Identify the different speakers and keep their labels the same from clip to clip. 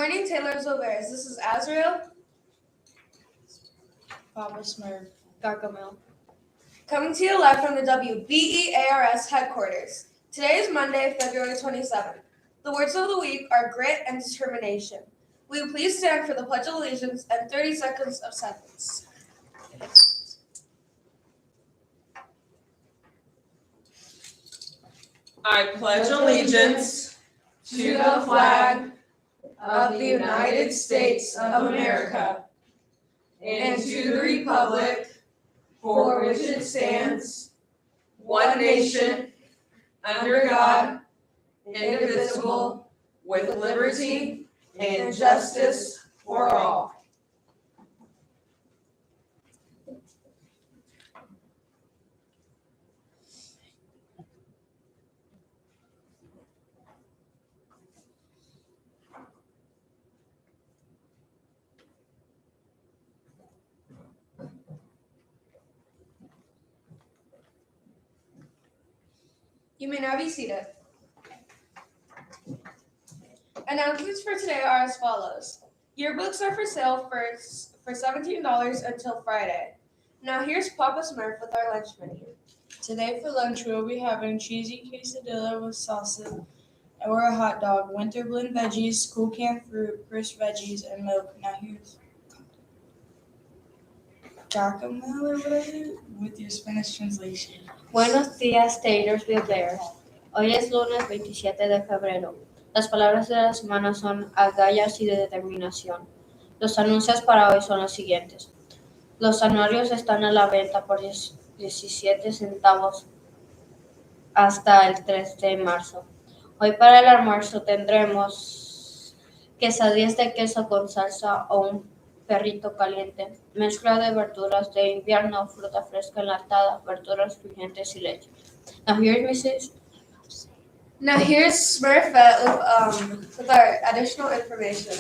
Speaker 1: morning, Taylor Zovares. This is Azrael.
Speaker 2: Papa Smurf. Gargamel.
Speaker 1: Coming to you live from the WBEARS headquarters. Today is Monday, February 27th. The words of the week are grit and determination. Will you please stand for the Pledge of Allegiance and 30 seconds of silence?
Speaker 3: I pledge allegiance to the flag of the United States of America and to the republic for which it stands, one nation, under God, indivisible, with liberty and justice for all.
Speaker 1: You may now be seated. Announcements for today are as follows. Yearbooks are for sale for $17 until Friday. Now here's Papa Smurf with our lunch menu.
Speaker 2: Today for lunch we'll be having cheesy quesadilla with salsa or a hot dog, winter blend veggies, cool canned fruit, crisp veggies, and milk. Now here's Gargamel or whatever with your Spanish translation.
Speaker 4: Buenos días, Taylorsville Bear. Hoy es lunes 27 de febrero. Las palabras de la semana son agallas y de determinación. Los anuncios para hoy son los siguientes. Los anuarios están a la venta por 17 centavos hasta el 3 de marzo. Hoy para el almuerzo tendremos quesadillas de queso con salsa o un perrito caliente, mezcla de verduras de invierno, fruta fresca enlatada, verduras crujientes y leche. Now
Speaker 1: Here's Smurfette with our additional information.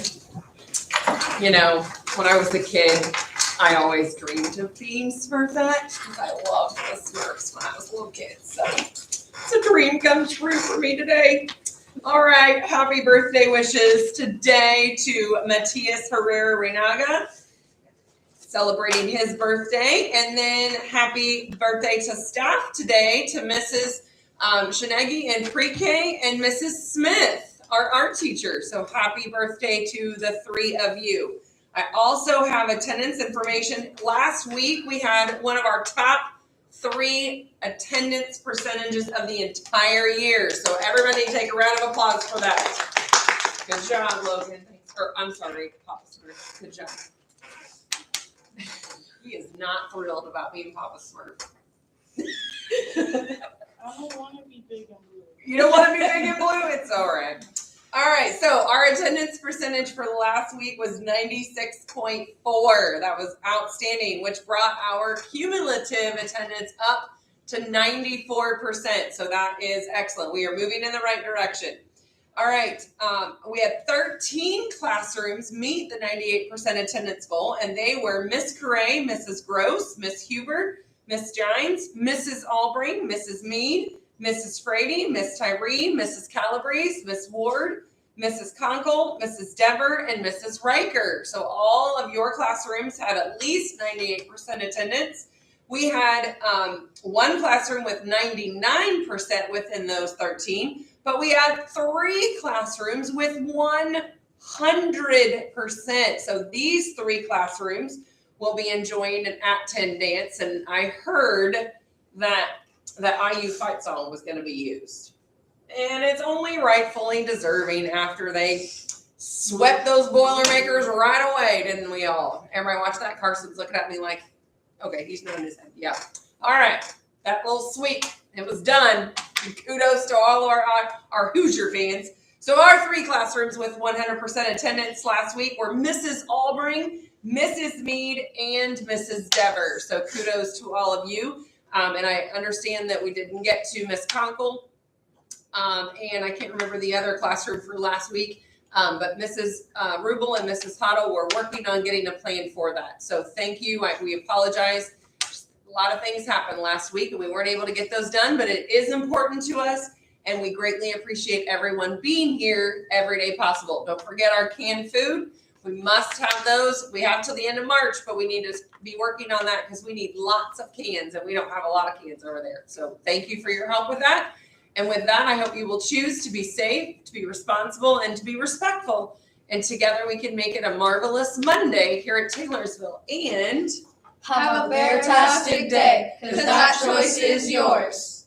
Speaker 3: You know, when I was a kid, I always dreamed of being Smurfette because I loved the Smurfs when I was a little kid. So it's a dream come true for me today. All right, happy birthday wishes today to Matias Herrera Reinaga, celebrating his birthday. And then happy birthday to staff today to Mrs. Shanegi in pre-K and Mrs. Smith, our art teacher. So happy birthday to the three of you. I also have attendance information. Last week, we had one of our top 3 attendance percentages of the entire year. So everybody take a round of applause for that. Good job, Logan. I'm sorry, Papa Smurf. Good job. He is not thrilled about being Papa Smurf.
Speaker 2: I don't want to be big and blue.
Speaker 3: You don't want to be big and blue? It's all right. All right, so our attendance percentage for last week was 96.4. That was outstanding, which brought our cumulative attendance up to 94%. So that is excellent. We are moving in the right direction. All right, we had 13 classrooms meet the 98% attendance goal, and they were Miss Correa, Mrs. Gross, Miss Huber, Miss Gines, Mrs. Albring, Mrs. Mead, Mrs. Frady, Miss Tyree, Mrs. Calabrese, Miss Ward, Mrs. Conkle, Mrs. Dever, and Mrs. Riker. So all of your classrooms had at least 98% attendance. We had one classroom with 99% within those 13, but we had 3 classrooms with 100%. So these 3 classrooms will be enjoying an At 10 dance, and I heard that the IU fight song was going to be used. And it's only rightfully deserving after they swept those Boilermakers right away, didn't we all? Everybody watch that? Carson's looking at me like, okay, he's nodding his head. Yeah. All right. That little sweep, it was done. And kudos to all of our Hoosier fans. So our 3 classrooms with 100% attendance last week were Mrs. Albring, Mrs. Mead, and Mrs. Dever. So kudos to all of you. And I understand that we didn't get to Miss Conkle. And I can't remember the other classroom for last week. But Mrs. Rubel and Mrs. Hotto were working on getting a plan for that. So thank you. We apologize. A lot of things happened last week and we weren't able to get those done, but it is important to us. And we greatly appreciate everyone being here every day possible. Don't forget our canned food. We must have those. We have till the end of March, but we need to be working on that because we need lots of cans and we don't have a lot of cans over there. So thank you for your help with that. And with that, I hope you will choose to be safe, to be responsible, and to be respectful. And together we can make it a marvelous Monday here at Taylorsville. And
Speaker 1: Have a fantastic day, because that choice is yours.